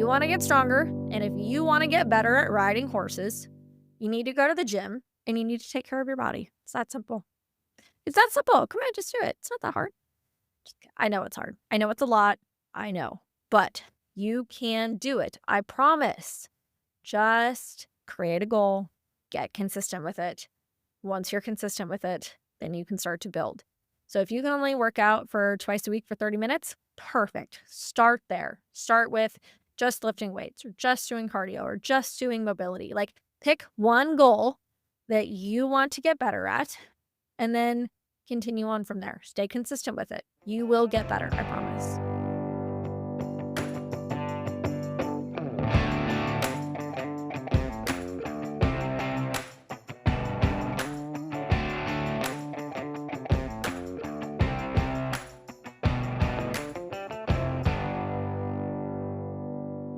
you want to get stronger and if you want to get better at riding horses, you need to go to the gym and you need to take care of your body. It's that simple. It's that simple. Come on, just do it. It's not that hard. I know it's hard. I know it's a lot. I know. But you can do it. I promise. Just create a goal, get consistent with it. Once you're consistent with it, then you can start to build. So if you can only work out for twice a week for 30 minutes, perfect. Start there. Start with just lifting weights or just doing cardio or just doing mobility. Like pick one goal that you want to get better at and then continue on from there. Stay consistent with it. You will get better, I promise.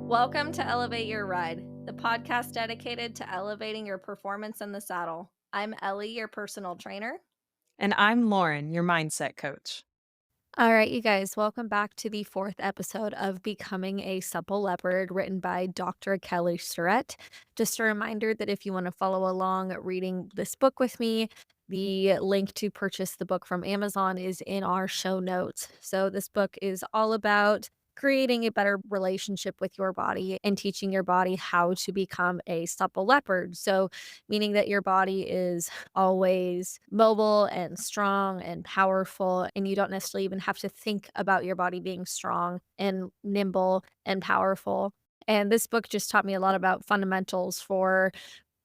Welcome to Elevate Your Ride, the podcast dedicated to elevating your performance in the saddle. I'm Ellie, your personal trainer. And I'm Lauren, your mindset coach. All right, you guys, welcome back to the 4th episode of Becoming a Supple Leopard, written by Dr. Kelly Starrett. Just a reminder that if you want to follow along reading this book with me, the link to purchase the book from Amazon is in our show notes. So this book is all about creating a better relationship with your body and teaching your body how to become a supple leopard. So meaning that your body is always mobile and strong and powerful, and you don't necessarily even have to think about your body being strong and nimble and powerful. And this book just taught me a lot about fundamentals for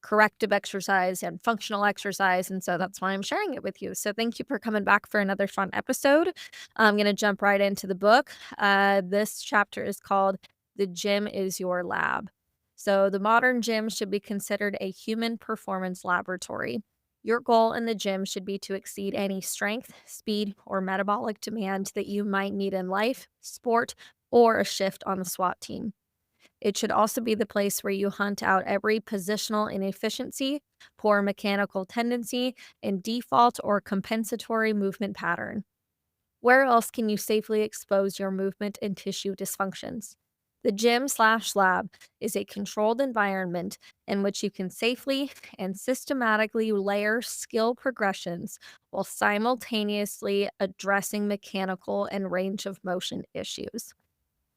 corrective exercise and functional exercise. And so that's why I'm sharing it with you. So thank you for coming back for another fun episode. I'm going to jump right into the book. This chapter is called The Gym is Your Lab. So the modern gym should be considered a human performance laboratory. Your goal in the gym should be to exceed any strength, speed, or metabolic demand that you might need in life, sport, or a shift on the SWAT team. It should also be the place where you hunt out every positional inefficiency, poor mechanical tendency, and default or compensatory movement pattern. Where else can you safely expose your movement and tissue dysfunctions? The gym/lab is a controlled environment in which you can safely and systematically layer skill progressions while simultaneously addressing mechanical and range of motion issues.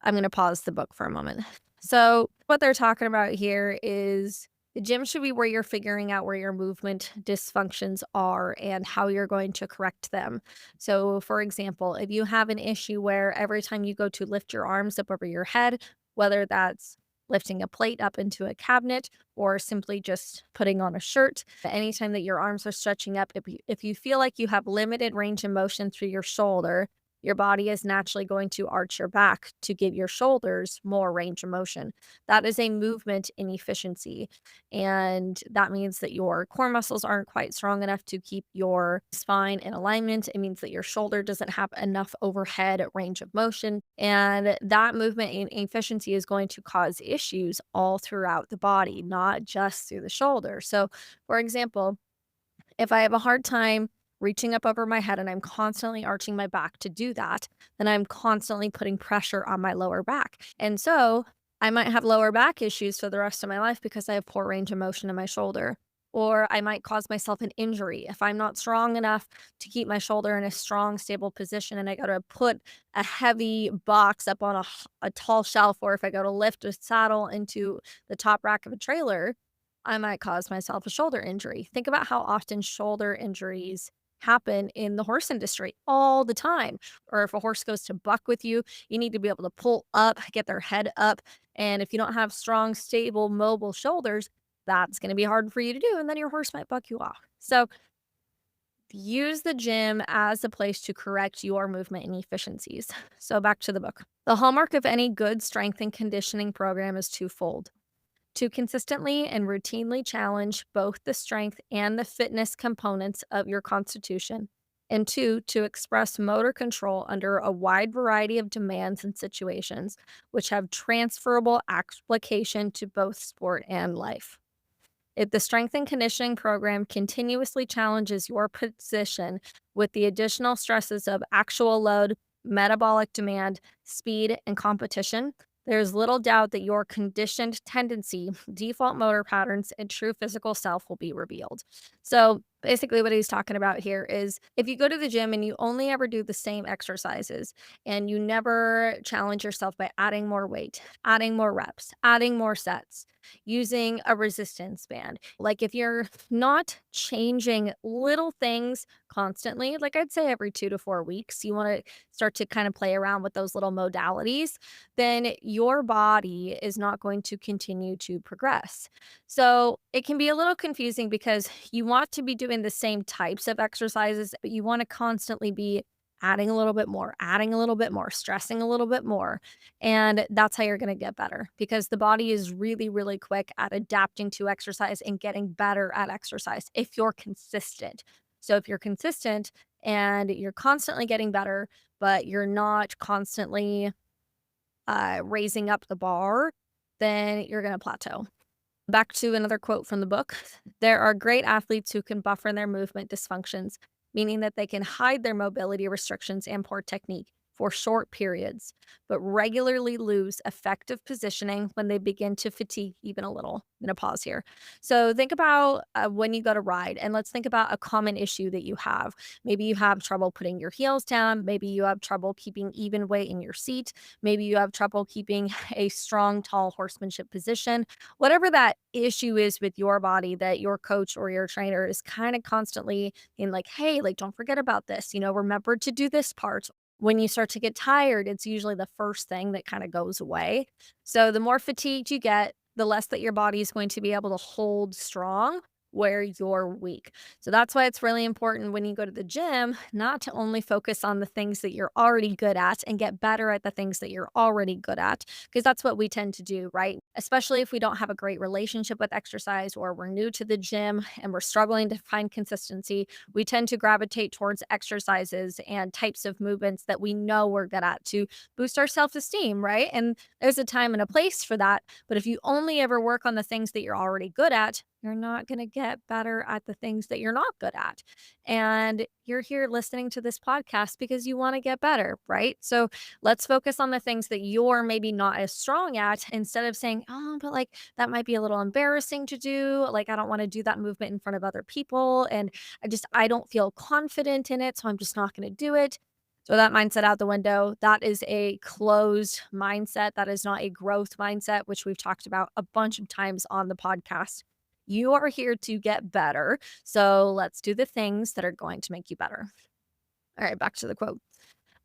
I'm going to pause the book for a moment. So, what they're talking about here is the gym should be where you're figuring out where your movement dysfunctions are and how you're going to correct them. So, for example, if you have an issue where every time you go to lift your arms up over your head, whether that's lifting a plate up into a cabinet or simply just putting on a shirt, anytime that your arms are stretching up, if you feel like you have limited range of motion through your shoulder, your body is naturally going to arch your back to give your shoulders more range of motion. That is a movement inefficiency. And that means that your core muscles aren't quite strong enough to keep your spine in alignment. It means that your shoulder doesn't have enough overhead range of motion. And that movement inefficiency is going to cause issues all throughout the body, not just through the shoulder. So, for example, if I have a hard time reaching up over my head and I'm constantly arching my back to do that, then I'm constantly putting pressure on my lower back. And so I might have lower back issues for the rest of my life because I have poor range of motion in my shoulder. Or I might cause myself an injury if I'm not strong enough to keep my shoulder in a strong, stable position. And I got to put a heavy box up on a tall shelf, or if I go to lift a saddle into the top rack of a trailer, I might cause myself a shoulder injury. Think about how often shoulder injuries happen in the horse industry all the time. Or if a horse goes to buck with you, you need to be able to pull up, get their head up. And if you don't have strong, stable, mobile shoulders, that's going to be hard for you to do. And then your horse might buck you off. So use the gym as a place to correct your movement inefficiencies. So back to the book. The hallmark of any good strength and conditioning program is twofold: to consistently and routinely challenge both the strength and the fitness components of your constitution, and two, to express motor control under a wide variety of demands and situations, which have transferable application to both sport and life. If the strength and conditioning program continuously challenges your position with the additional stresses of actual load, metabolic demand, speed, and competition, there's little doubt that your conditioned tendency, default motor patterns, and true physical self will be revealed. So basically, what he's talking about here is if you go to the gym and you only ever do the same exercises and you never challenge yourself by adding more weight, adding more reps, adding more sets, using a resistance band, like if you're not changing little things constantly, like I'd say every 2 to 4 weeks, you want to start to kind of play around with those little modalities, then your body is not going to continue to progress. So it can be a little confusing because you want to be doing the same types of exercises, but you want to constantly be adding a little bit more, stressing a little bit more. And that's how you're going to get better because the body is really, really quick at adapting to exercise and getting better at exercise if you're consistent. So if you're consistent and you're constantly getting better, but you're not constantly raising up the bar, then you're going to plateau. Back to another quote from the book. There are great athletes who can buffer their movement dysfunctions, meaning that they can hide their mobility restrictions and poor technique for short periods, but regularly lose effective positioning when they begin to fatigue even a little. I'm going to pause here. So think about when you go to ride, and let's think about a common issue that you have. Maybe you have trouble putting your heels down. Maybe you have trouble keeping even weight in your seat. Maybe you have trouble keeping a strong, tall horsemanship position. Whatever that issue is with your body that your coach or your trainer is kind of constantly in like, hey, like, don't forget about this, remember to do this part. When you start to get tired, it's usually the first thing that kind of goes away. So the more fatigued you get, the less that your body is going to be able to hold strong where you're weak. So that's why it's really important when you go to the gym not to only focus on the things that you're already good at and get better at the things that you're already good at, because that's what we tend to do, right? Especially if we don't have a great relationship with exercise or we're new to the gym and we're struggling to find consistency, we tend to gravitate towards exercises and types of movements that we know we're good at to boost our self esteem, right? And there's a time and a place for that. But if you only ever work on the things that you're already good at, you're not going to get better at the things that you're not good at. And you're here listening to this podcast because you want to get better, right? So let's focus on the things that you're maybe not as strong at instead of saying, oh, but like that might be a little embarrassing to do. Like, I don't want to do that movement in front of other people. And I don't feel confident in it. So I'm just not going to do it. So that mindset out the window. That is a closed mindset. That is not a growth mindset, which we've talked about a bunch of times on the podcast. You are here to get better. So let's do the things that are going to make you better. All right, back to the quote.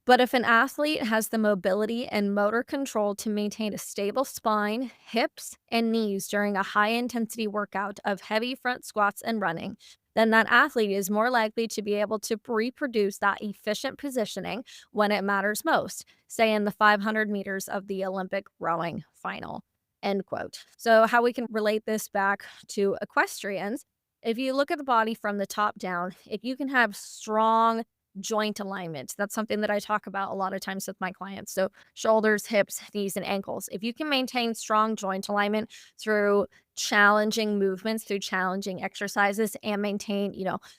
But if an athlete has the mobility and motor control to maintain a stable spine, hips, and knees during a high intensity workout of heavy front squats and running, then that athlete is more likely to be able to reproduce that efficient positioning when it matters most, say in the 500 meters of the Olympic rowing final. End quote. So, how we can relate this back to equestrians, if you look at the body from the top down, if you can have strong joint alignment. That's something that I talk about a lot of times with my clients. So, shoulders, hips, knees, and ankles. If you can maintain strong joint alignment through challenging movements, through challenging exercises, and maintain,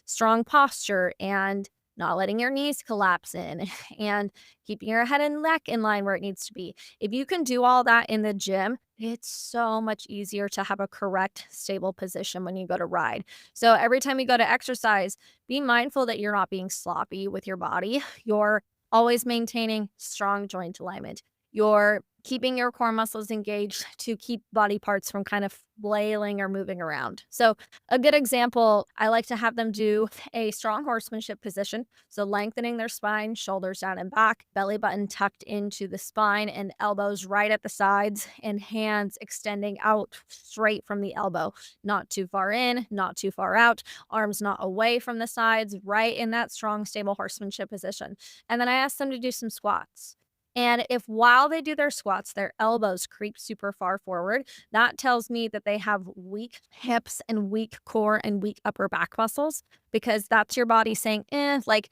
strong posture and not letting your knees collapse in and keeping your head and neck in line where it needs to be. If you can do all that in the gym, it's so much easier to have a correct, stable position when you go to ride. So every time you go to exercise, be mindful that you're not being sloppy with your body. You're always maintaining strong joint alignment. You're keeping your core muscles engaged to keep body parts from kind of flailing or moving around. So, a good example, I like to have them do a strong horsemanship position. So, lengthening their spine, shoulders down and back, belly button tucked into the spine, and elbows right at the sides, and hands extending out straight from the elbow, not too far in, not too far out, arms not away from the sides, right in that strong, stable horsemanship position. And then I ask them to do some squats. And if while they do their squats, their elbows creep super far forward, that tells me that they have weak hips and weak core and weak upper back muscles because that's your body saying, like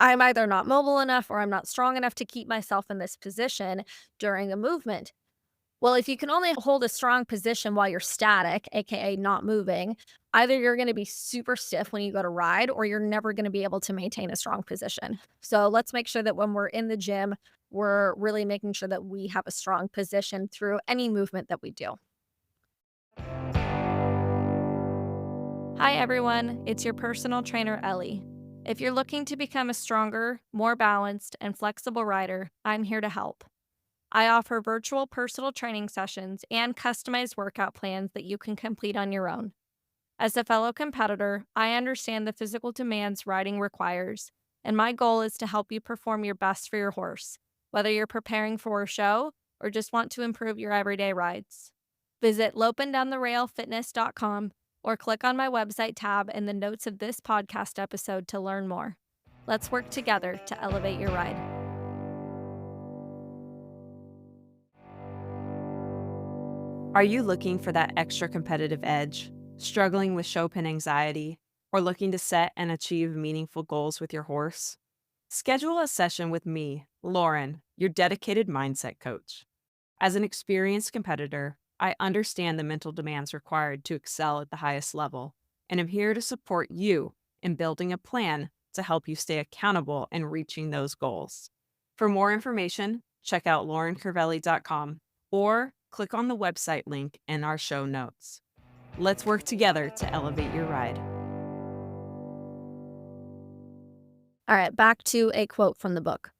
I'm either not mobile enough or I'm not strong enough to keep myself in this position during a movement. Well, if you can only hold a strong position while you're static, AKA not moving, either you're going to be super stiff when you go to ride or you're never going to be able to maintain a strong position. So let's make sure that when we're in the gym, we're really making sure that we have a strong position through any movement that we do. Hi, everyone. It's your personal trainer, Ellie. If you're looking to become a stronger, more balanced, and flexible rider, I'm here to help. I offer virtual personal training sessions and customized workout plans that you can complete on your own. As a fellow competitor, I understand the physical demands riding requires, and my goal is to help you perform your best for your horse, whether you're preparing for a show or just want to improve your everyday rides. Visit lopendowntherailfitness.com or click on my website tab in the notes of this podcast episode to learn more. Let's work together to elevate your ride. Are you looking for that extra competitive edge, struggling with show pin anxiety, or looking to set and achieve meaningful goals with your horse? Schedule a session with me, Lauren, your dedicated mindset coach. As an experienced competitor, I understand the mental demands required to excel at the highest level, and I'm here to support you in building a plan to help you stay accountable and reaching those goals. For more information, check out laurencervelli.com or click on the website link in our show notes. Let's work together to elevate your ride. All right, back to a quote from the book.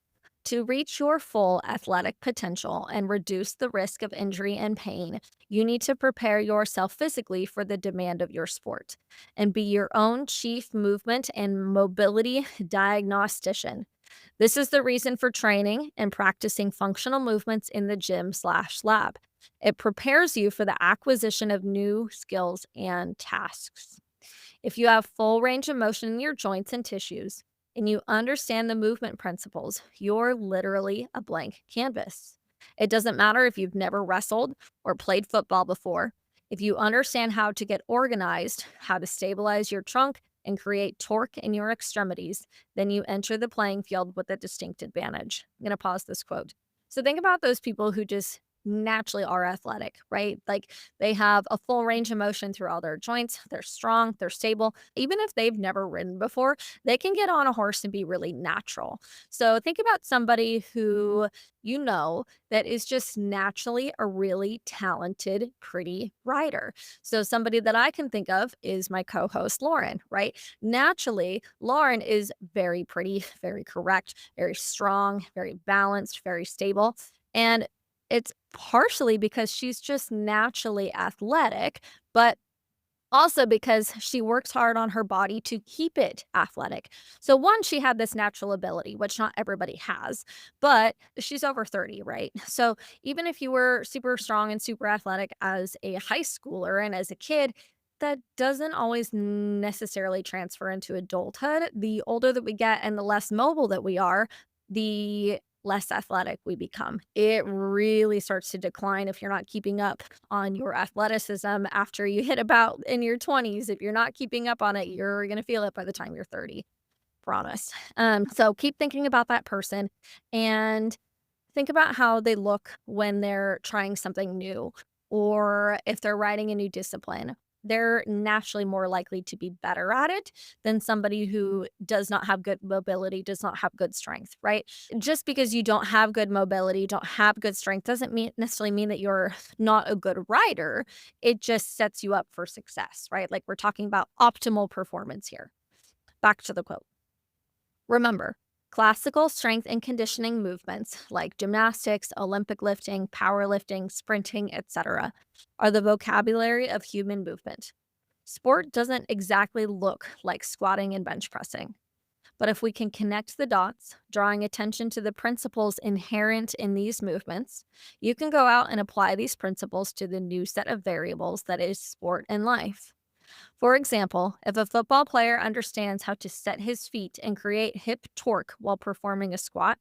To reach your full athletic potential and reduce the risk of injury and pain, you need to prepare yourself physically for the demand of your sport and be your own chief movement and mobility diagnostician. This is the reason for training and practicing functional movements in the gym/lab. It prepares you for the acquisition of new skills and tasks. If you have full range of motion in your joints and tissues, and you understand the movement principles, you're literally a blank canvas. It doesn't matter if you've never wrestled or played football before. If you understand how to get organized, how to stabilize your trunk, and create torque in your extremities, then you enter the playing field with a distinct advantage. I'm going to pause this quote. So think about those people who just naturally are athletic, right? Like they have a full range of motion through all their joints. They're strong, they're stable. Even if they've never ridden before, they can get on a horse and be really natural. So think about somebody who you know that is just naturally a really talented, pretty rider. So somebody that I can think of is my co-host Lauren, right? Naturally, Lauren is very pretty, very correct, very strong, very balanced, very stable. And it's partially because she's just naturally athletic, but also because she works hard on her body to keep it athletic. So, one, she had this natural ability, which not everybody has, but she's over 30, right? So, even if you were super strong and super athletic as a high schooler and as a kid, that doesn't always necessarily transfer into adulthood. The older that we get and the less mobile that we are, the less athletic we become. It really starts to decline if you're not keeping up on your athleticism after you hit about in your 20s. If you're not keeping up on it, you're going to feel it by the time you're 30. Promise. So keep thinking about that person and think about how they look when they're trying something new or if they're riding a new discipline. They're naturally more likely to be better at it than somebody who does not have good mobility, does not have good strength, right? Just because you don't have good mobility, don't have good strength, doesn't necessarily mean that you're not a good rider. It just sets you up for success, right? Like we're talking about optimal performance here. Back to the quote. Remember, classical strength and conditioning movements like gymnastics, Olympic lifting, powerlifting, sprinting, etc., are the vocabulary of human movement. Sport doesn't exactly look like squatting and bench pressing. But if we can connect the dots, drawing attention to the principles inherent in these movements, you can go out and apply these principles to the new set of variables that is sport and life. For example, if a football player understands how to set his feet and create hip torque while performing a squat,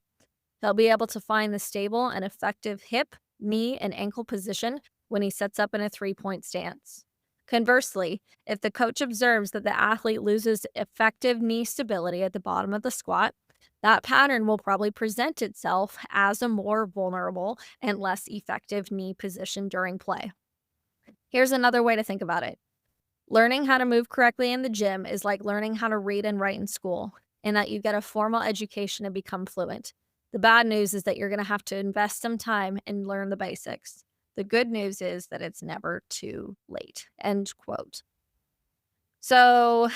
he'll be able to find the stable and effective hip, knee, and ankle position when he sets up in a 3-point stance. Conversely, if the coach observes that the athlete loses effective knee stability at the bottom of the squat, that pattern will probably present itself as a more vulnerable and less effective knee position during play. Here's another way to think about it. Learning how to move correctly in the gym is like learning how to read and write in school, in that you get a formal education and become fluent. The bad news is that you're going to have to invest some time and learn the basics. The good news is that it's never too late. End quote. So,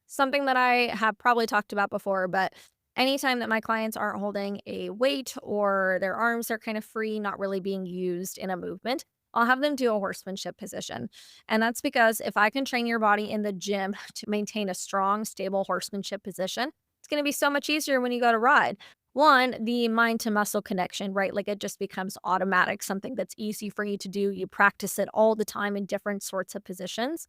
something that I have probably talked about before, but anytime that my clients aren't holding a weight or their arms are kind of free, not really being used in a movement, I'll have them do a horsemanship position. And that's because if I can train your body in the gym to maintain a strong, stable horsemanship position, it's going to be so much easier when you go to ride. One, the mind to muscle connection, right? Like it just becomes automatic, something that's easy for you to do. You practice it all the time in different sorts of positions.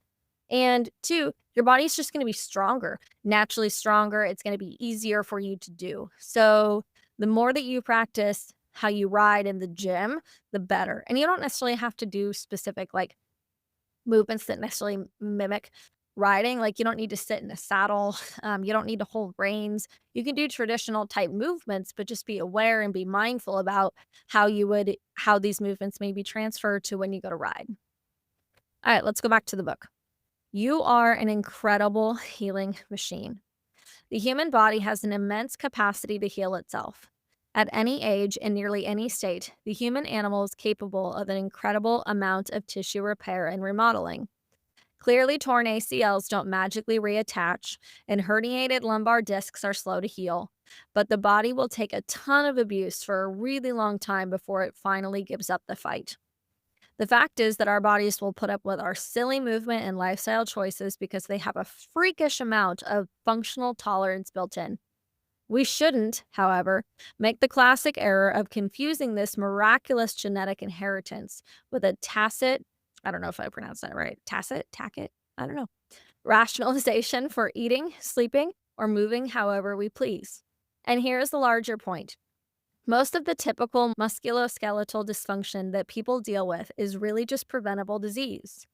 And two, your body's just going to be stronger, naturally stronger. It's going to be easier for you to do. So, the more that you practice how you ride in the gym, the better. And you don't necessarily have to do specific like movements that necessarily mimic riding. Like, you don't need to sit in a saddle, you don't need to hold reins. You can do traditional type movements, but just be aware and be mindful about how these movements may be transferred to when you go to ride. All right, let's go back to the book. You are an incredible healing machine. The human body has an immense capacity to heal itself. At any age and nearly any state, the human animal is capable of an incredible amount of tissue repair and remodeling. Clearly torn ACLs don't magically reattach, and herniated lumbar discs are slow to heal. But the body will take a ton of abuse for a really long time before it finally gives up the fight. The fact is that our bodies will put up with our silly movement and lifestyle choices because they have a freakish amount of functional tolerance built in. We shouldn't, however, make the classic error of confusing this miraculous genetic inheritance with a tacit, I don't know if I pronounced that right, tacit, I don't know, rationalization for eating, sleeping, or moving however we please. And here's the larger point. Most of the typical musculoskeletal dysfunction that people deal with is really just preventable disease.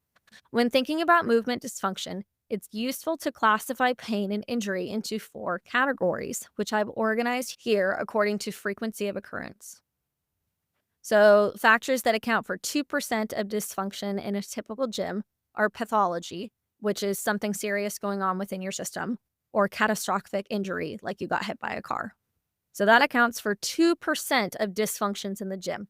When thinking about movement dysfunction, it's useful to classify pain and injury into four categories, which I've organized here according to frequency of occurrence. So, factors that account for 2% of dysfunction in a typical gym are pathology, which is something serious going on within your system, or catastrophic injury, like you got hit by a car. So that accounts for 2% of dysfunctions in the gym.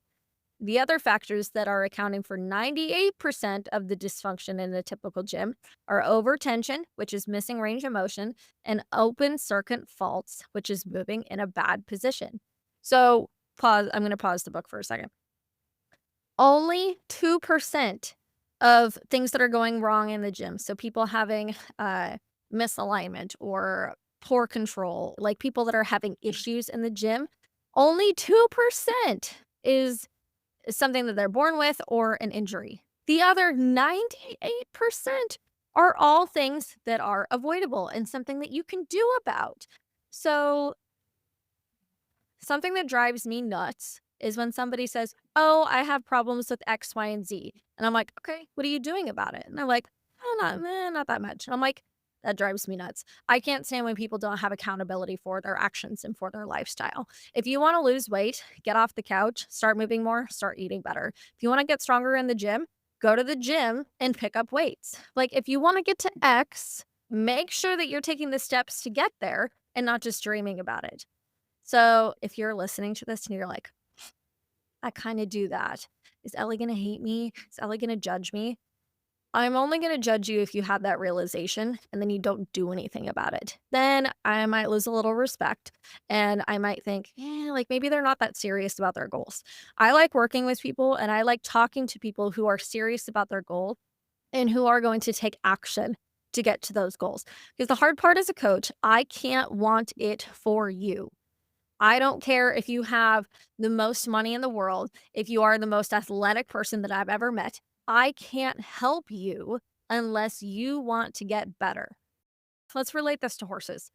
The other factors that are accounting for 98% of the dysfunction in a typical gym are overtension, which is missing range of motion, and open circuit faults, which is moving in a bad position. So, pause. I'm going to pause the book for a second. Only 2% of things that are going wrong in the gym. So, people having misalignment or poor control, like people that are having issues in the gym, only 2% is something that they're born with or an injury. The other 98% are all things that are avoidable and something that you can do about. So, something that drives me nuts is when somebody says, "Oh, I have problems with X, Y, and Z." And I'm like, "Okay, what are you doing about it?" And they're like, "Oh, not that much." And I'm like, that drives me nuts. I can't stand when people don't have accountability for their actions and for their lifestyle. If you want to lose weight, get off the couch, start moving more, start eating better. If you want to get stronger in the gym, go to the gym and pick up weights. Like if you want to get to X, make sure that you're taking the steps to get there and not just dreaming about it. So if you're listening to this and you're like, I kind of do that. Is Ellie going to hate me? Is Ellie going to judge me? I'm only going to judge you if you have that realization and then you don't do anything about it. Then I might lose a little respect and I might think, yeah, like maybe they're not that serious about their goals. I like working with people and I like talking to people who are serious about their goal and who are going to take action to get to those goals. Because the hard part as a coach, I can't want it for you. I don't care if you have the most money in the world, if you are the most athletic person that I've ever met. I can't help you unless you want to get better. Let's relate this to horses.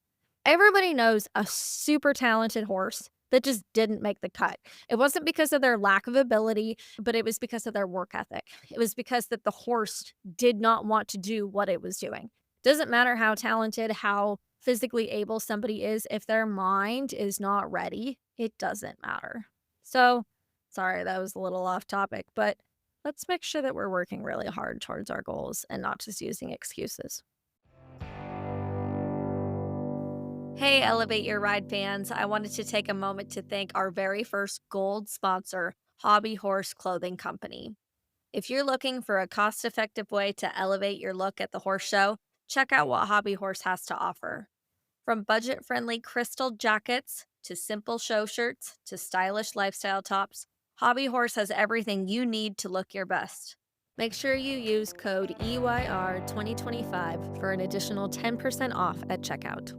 Everybody knows a super talented horse that just didn't make the cut. It wasn't because of their lack of ability, but it was because of their work ethic. It was because that the horse did not want to do what it was doing. Doesn't matter how talented, how physically able somebody is, if their mind is not ready, it doesn't matter. So, sorry, that was a little off topic, but let's make sure that we're working really hard towards our goals and not just using excuses. Hey, Elevate Your Ride fans. I wanted to take a moment to thank our very first gold sponsor, Hobby Horse Clothing Company. If you're looking for a cost effective way to elevate your look at the horse show, check out what Hobby Horse has to offer. From budget friendly crystal jackets to simple show shirts to stylish lifestyle tops, Hobby Horse has everything you need to look your best. Make sure you use code EYR2025 for an additional 10% off at checkout.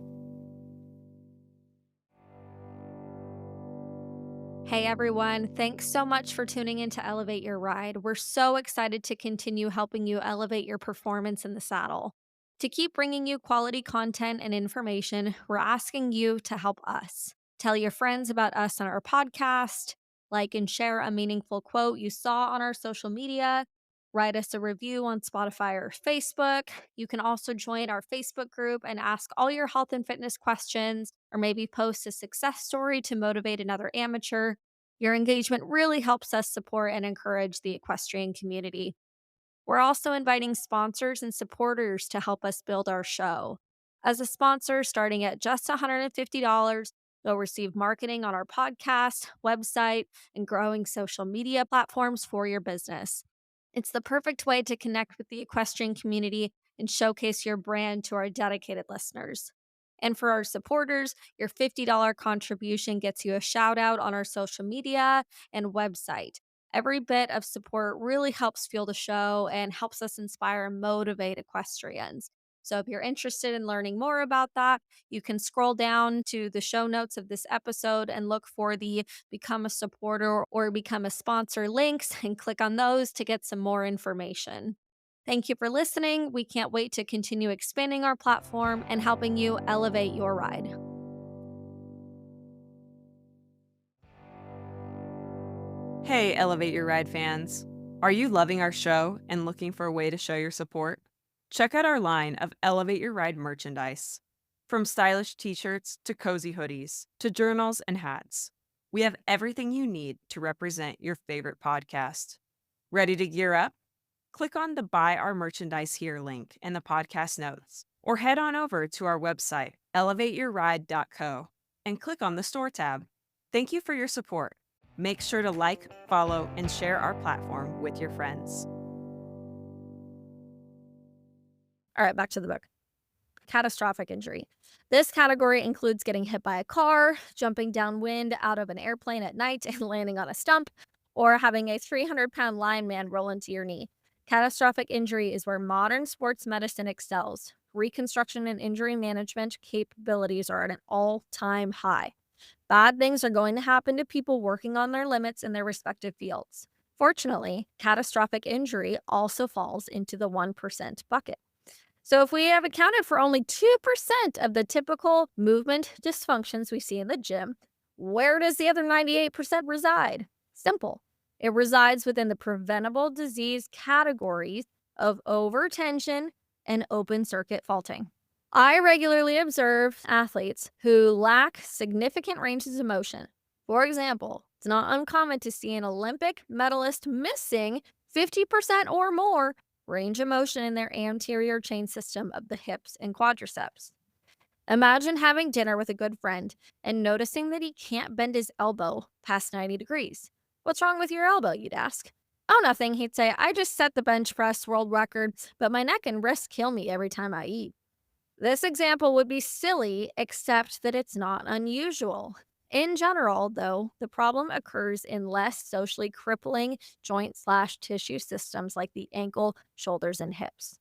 Hey everyone, thanks so much for tuning in to Elevate Your Ride. We're so excited to continue helping you elevate your performance in the saddle. To keep bringing you quality content and information, we're asking you to help us. Tell your friends about us on our podcast, like and share a meaningful quote you saw on our social media, write us a review on Spotify or Facebook. You can also join our Facebook group and ask all your health and fitness questions, or maybe post a success story to motivate another amateur. Your engagement really helps us support and encourage the equestrian community. We're also inviting sponsors and supporters to help us build our show. As a sponsor, starting at just $150, you'll receive marketing on our podcast, website, and growing social media platforms for your business. It's the perfect way to connect with the equestrian community and showcase your brand to our dedicated listeners. And for our supporters, your $50 contribution gets you a shout out on our social media and website. Every bit of support really helps fuel the show and helps us inspire and motivate equestrians. So, if you're interested in learning more about that, you can scroll down to the show notes of this episode and look for the Become a Supporter or Become a Sponsor links and click on those to get some more information. Thank you for listening. We can't wait to continue expanding our platform and helping you elevate your ride. Hey, Elevate Your Ride fans. Are you loving our show and looking for a way to show your support? Check out our line of Elevate Your Ride merchandise. From stylish t shirts to cozy hoodies to journals and hats, we have everything you need to represent your favorite podcast. Ready to gear up? Click on the Buy Our Merchandise Here link in the podcast notes, or head on over to our website, elevateyourride.co, and click on the Store tab. Thank you for your support. Make sure to like, follow, and share our platform with your friends. All right, back to the book. Catastrophic injury. This category includes getting hit by a car, jumping downwind out of an airplane at night and landing on a stump, or having a 300-pound lineman roll into your knee. Catastrophic injury is where modern sports medicine excels. Reconstruction and injury management capabilities are at an all-time high. Bad things are going to happen to people working on their limits in their respective fields. Fortunately, catastrophic injury also falls into the 1% bucket. So, if we have accounted for only 2% of the typical movement dysfunctions we see in the gym, where does the other 98% reside? Simple. It resides within the preventable disease categories of overtension and open circuit faulting. I regularly observe athletes who lack significant ranges of motion. For example, it's not uncommon to see an Olympic medalist missing 50% or more range of motion in their anterior chain system of the hips and quadriceps. Imagine having dinner with a good friend and noticing that he can't bend his elbow past 90 degrees. What's wrong with your elbow, you'd ask. Oh, nothing, he'd say. I just set the bench press world record, but my neck and wrist kill me every time I eat. This example would be silly, except that it's not unusual. In general, though, the problem occurs in less socially crippling joint/tissue systems like the ankle, shoulders, and hips.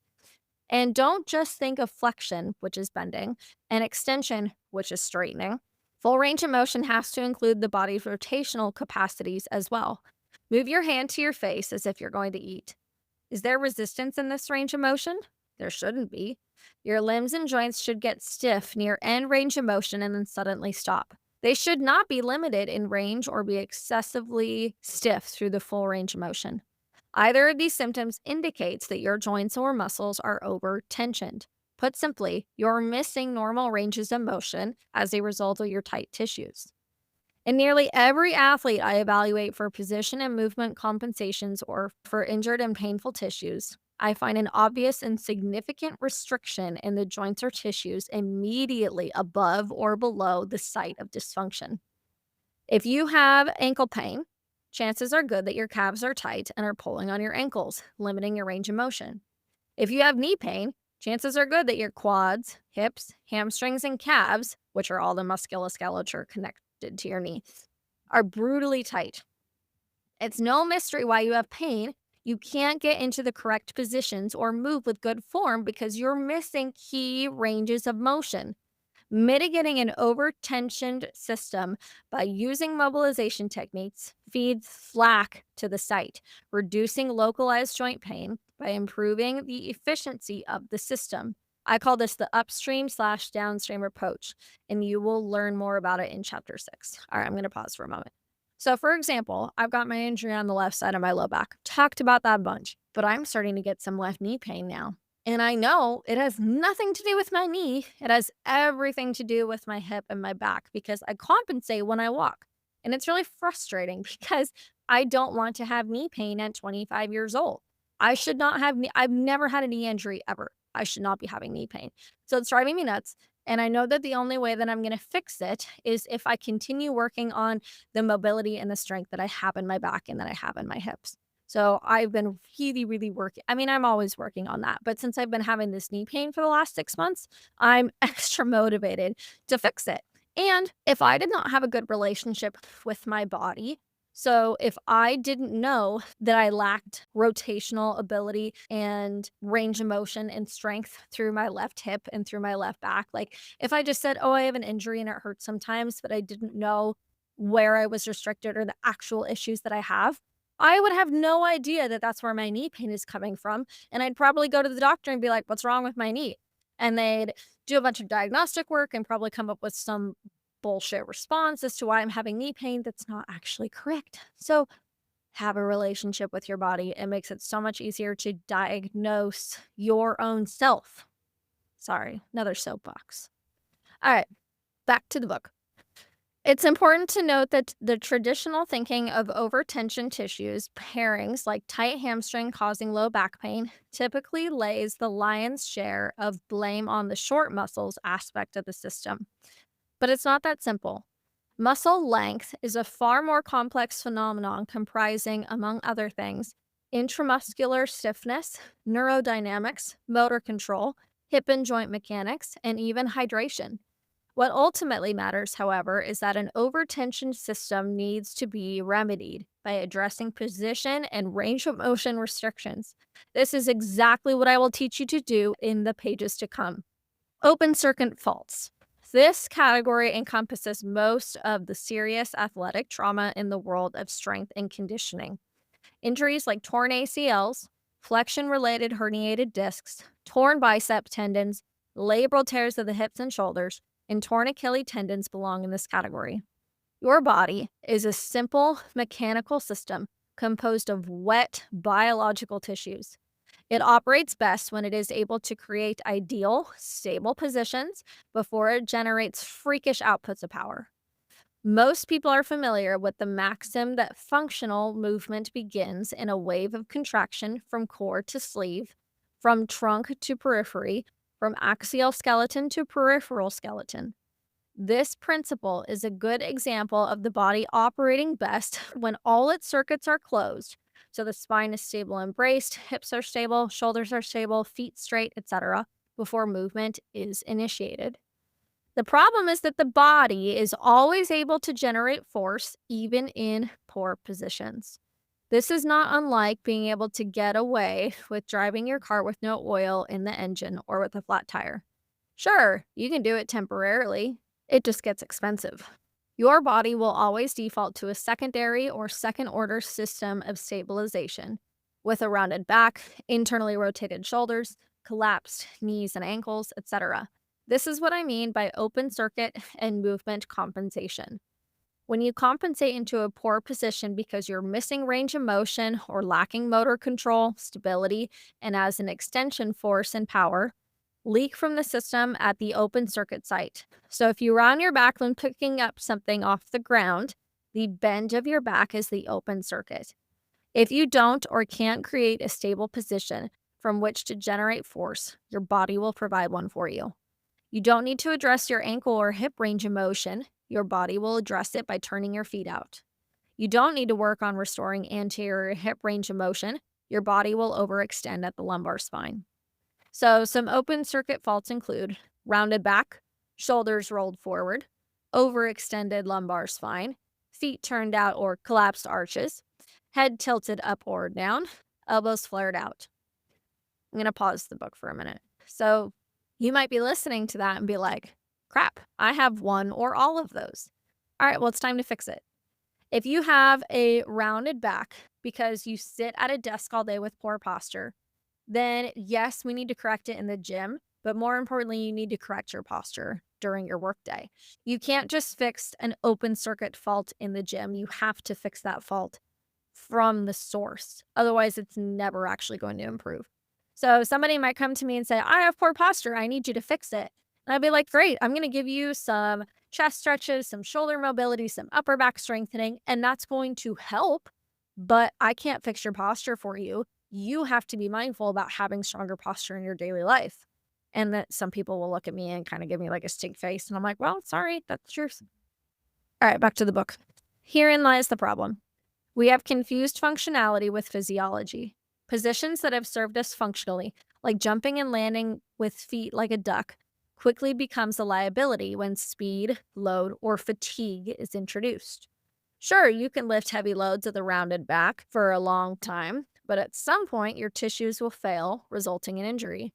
And don't just think of flexion, which is bending, and extension, which is straightening. Full range of motion has to include the body's rotational capacities as well. Move your hand to your face as if you're going to eat. Is there resistance in this range of motion? There shouldn't be. Your limbs and joints should get stiff near end range of motion and then suddenly stop. They should not be limited in range or be excessively stiff through the full range of motion. Either of these symptoms indicates that your joints or muscles are over tensioned. Put simply, you're missing normal ranges of motion as a result of your tight tissues. In nearly every athlete I evaluate for position and movement compensations or for injured and painful tissues, I find an obvious and significant restriction in the joints or tissues immediately above or below the site of dysfunction. If you have ankle pain, chances are good that your calves are tight and are pulling on your ankles, limiting your range of motion. If you have knee pain, chances are good that your quads, hips, hamstrings, and calves, which are all the musculoskeletal connected to your knee, are brutally tight. It's no mystery why you have pain. You can't get into the correct positions or move with good form because you're missing key ranges of motion. Mitigating an overtensioned system by using mobilization techniques feeds slack to the site, reducing localized joint pain by improving the efficiency of the system. I call this the upstream/slash downstream approach, and you will learn more about it in chapter 6. All right, I'm going to pause for a moment. So, for example, I've got my injury on the left side of my low back. Talked about that a bunch, but I'm starting to get some left knee pain now. And I know it has nothing to do with my knee. It has everything to do with my hip and my back because I compensate when I walk. And it's really frustrating because I don't want to have knee pain at 25 years old. I should not have knee, I've never had a knee injury ever. I should not be having knee pain. So it's driving me nuts. And I know that the only way that I'm going to fix it is if I continue working on the mobility and the strength that I have in my back and that I have in my hips. So I've been really, really working. I mean, I'm always working on that. But since I've been having this knee pain for the last 6 months, I'm extra motivated to fix it. And if I did not have a good relationship with my body, so if I didn't know that I lacked rotational ability and range of motion and strength through my left hip and through my left back, like if I just said, oh, I have an injury and it hurts sometimes, but I didn't know where I was restricted or the actual issues that I have, I would have no idea that that's where my knee pain is coming from. And I'd probably go to the doctor and be like, what's wrong with my knee? And they'd do a bunch of diagnostic work and probably come up with some bullshit response as to why I'm having knee pain that's not actually correct. So, have a relationship with your body. It makes it so much easier to diagnose your own self. Sorry, another soapbox. All right, back to the book. It's important to note that the traditional thinking of overtension tissues, pairings like tight hamstring causing low back pain, typically lays the lion's share of blame on the short muscles aspect of the system. But it's not that simple. Muscle length is a far more complex phenomenon comprising, among other things, intramuscular stiffness, neurodynamics, motor control, hip and joint mechanics, and even hydration. What ultimately matters, however, is that an overtension system needs to be remedied by addressing position and range of motion restrictions. This is exactly what I will teach you to do in the pages to come. Open circuit faults. This category encompasses most of the serious athletic trauma in the world of strength and conditioning. Injuries like torn ACLs, flexion related herniated discs, torn bicep tendons, labral tears of the hips and shoulders, and torn Achilles tendons belong in this category. Your body is a simple mechanical system composed of wet biological tissues. It operates best when it is able to create ideal, stable positions before it generates freakish outputs of power. Most people are familiar with the maxim that functional movement begins in a wave of contraction from core to sleeve, from trunk to periphery, from axial skeleton to peripheral skeleton. This principle is a good example of the body operating best when all its circuits are closed. So the spine is stable and braced, hips are stable, shoulders are stable, feet straight, etc., before movement is initiated. The problem is that the body is always able to generate force even in poor positions. This is not unlike being able to get away with driving your car with no oil in the engine or with a flat tire. Sure, you can do it temporarily. It just gets expensive. Your body will always default to a secondary or second order system of stabilization with a rounded back, internally rotated shoulders, collapsed knees and ankles, etc. This is what I mean by open circuit and movement compensation. When you compensate into a poor position because you're missing range of motion or lacking motor control, stability, and as an extension, force and power, leak from the system at the open circuit site. So if you're on your back when picking up something off the ground, the bend of your back is the open circuit. If you don't or can't create a stable position from which to generate force, your body will provide one for you. You don't need to address your ankle or hip range of motion. Your body will address it by turning your feet out. You don't need to work on restoring anterior hip range of motion. Your body will overextend at the lumbar spine. So, some open circuit faults include rounded back, shoulders rolled forward, overextended lumbar spine, feet turned out or collapsed arches, head tilted up or down, elbows flared out. I'm going to pause the book for a minute. So, you might be listening to that and be like, crap, I have one or all of those. All right, well, it's time to fix it. If you have a rounded back because you sit at a desk all day with poor posture, then yes, we need to correct it in the gym, but more importantly, you need to correct your posture during your workday. You can't just fix an open circuit fault in the gym. You have to fix that fault from the source. Otherwise, it's never actually going to improve. So somebody might come to me and say, I have poor posture. I need you to fix it. And I'd be like, great, I'm going to give you some chest stretches, some shoulder mobility, some upper back strengthening, and that's going to help. But I can't fix your posture for you. You have to be mindful about having stronger posture in your daily life. And that some people will look at me and kind of give me like a stink face. And I'm like, well, sorry, that's yours. All right, back to the book. Herein lies the problem. We have confused functionality with physiology. Positions that have served us functionally, like jumping and landing with feet like a duck, quickly becomes a liability when speed, load, or fatigue is introduced. Sure, you can lift heavy loads with a rounded back for a long time, but at some point your tissues will fail, resulting in injury.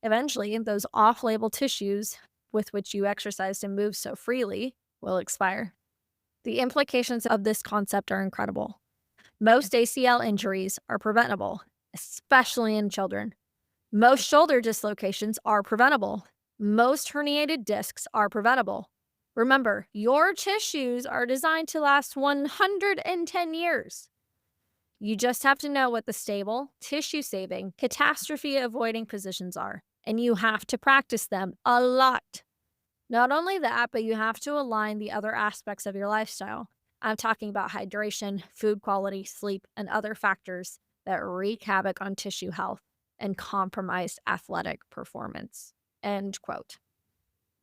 Eventually, those off-label tissues with which you exercised and moved so freely will expire. The implications of this concept are incredible. Most ACL injuries are preventable, especially in children. Most shoulder dislocations are preventable. Most herniated discs are preventable. Remember, your tissues are designed to last 110 years. You just have to know what the stable, tissue-saving, catastrophe-avoiding positions are, and you have to practice them a lot. Not only that, but you have to align the other aspects of your lifestyle. I'm talking about hydration, food quality, sleep, and other factors that wreak havoc on tissue health and compromise athletic performance. End quote.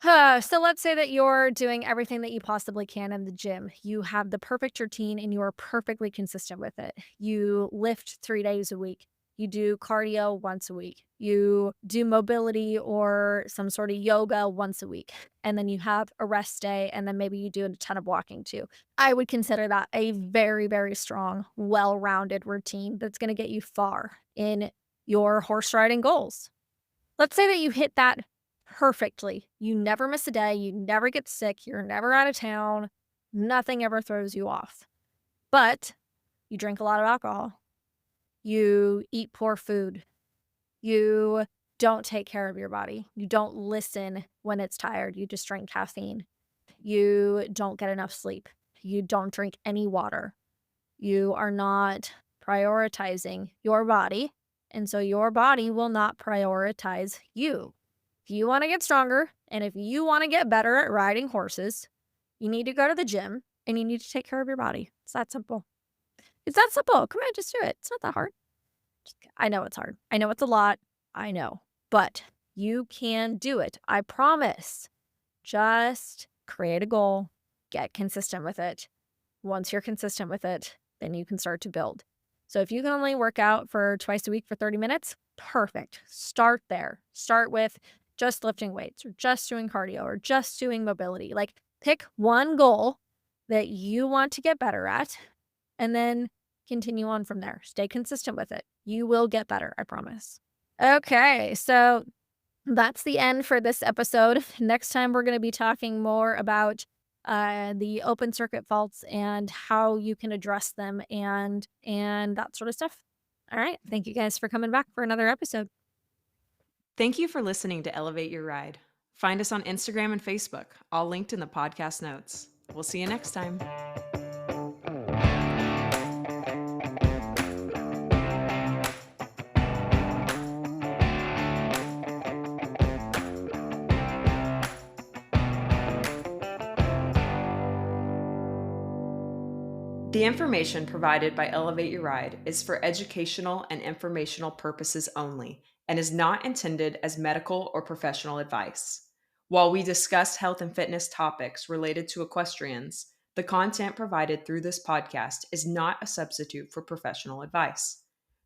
So let's say that you're doing everything that you possibly can in the gym. You have the perfect routine and you are perfectly consistent with it. You lift 3 days a week. You do cardio once a week. You do mobility or some sort of yoga once a week. And then you have a rest day, and then maybe you do a ton of walking too. I would consider that a very, very strong, well-rounded routine that's going to get you far in your horse riding goals. Let's say that you hit that perfectly. You never miss a day. You never get sick. You're never out of town. Nothing ever throws you off. But you drink a lot of alcohol. You eat poor food. You don't take care of your body. You don't listen when it's tired. You just drink caffeine. You don't get enough sleep. You don't drink any water. You are not prioritizing your body. And so your body will not prioritize you. If you want to get stronger and if you want to get better at riding horses, you need to go to the gym and you need to take care of your body. It's that simple. It's that simple. Come on, just do it. It's not that hard. I know it's hard. I know it's a lot. I know. But you can do it. I promise. Just create a goal. Get consistent with it. Once you're consistent with it, then you can start to build. So if you can only work out for twice a week for 30 minutes, perfect. Start there. Start with just lifting weights or just doing cardio or just doing mobility. Like pick one goal that you want to get better at and then continue on from there. Stay consistent with it. You will get better, I promise. Okay, so that's the end for this episode. Next time, we're going to be talking more about the open circuit faults and how you can address them and that sort of stuff. All right. Thank you guys for coming back for another episode. Thank you for listening to Elevate Your Ride. Find us on Instagram and Facebook, all linked in the podcast notes. We'll see you next time. The information provided by Elevate Your Ride is for educational and informational purposes only and is not intended as medical or professional advice. While we discuss health and fitness topics related to equestrians, the content provided through this podcast is not a substitute for professional advice.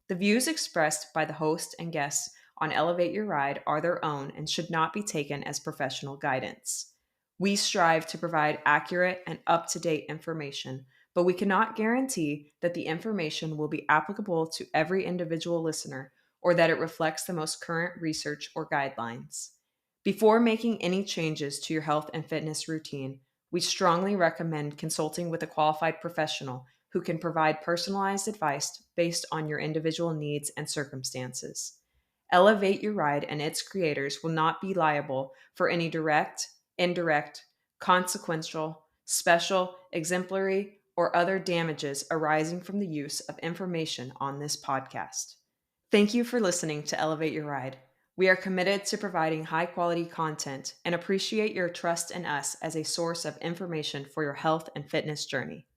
The views expressed by the host and guests on Elevate Your Ride are their own and should not be taken as professional guidance. We strive to provide accurate and up to date information, but we cannot guarantee that the information will be applicable to every individual listener or that it reflects the most current research or guidelines. Before making any changes to your health and fitness routine, we strongly recommend consulting with a qualified professional who can provide personalized advice based on your individual needs and circumstances. Elevate Your Ride and its creators will not be liable for any direct, indirect, consequential, special, exemplary, or other damages arising from the use of information on this podcast. Thank you for listening to Elevate Your Ride. We are committed to providing high quality content and appreciate your trust in us as a source of information for your health and fitness journey.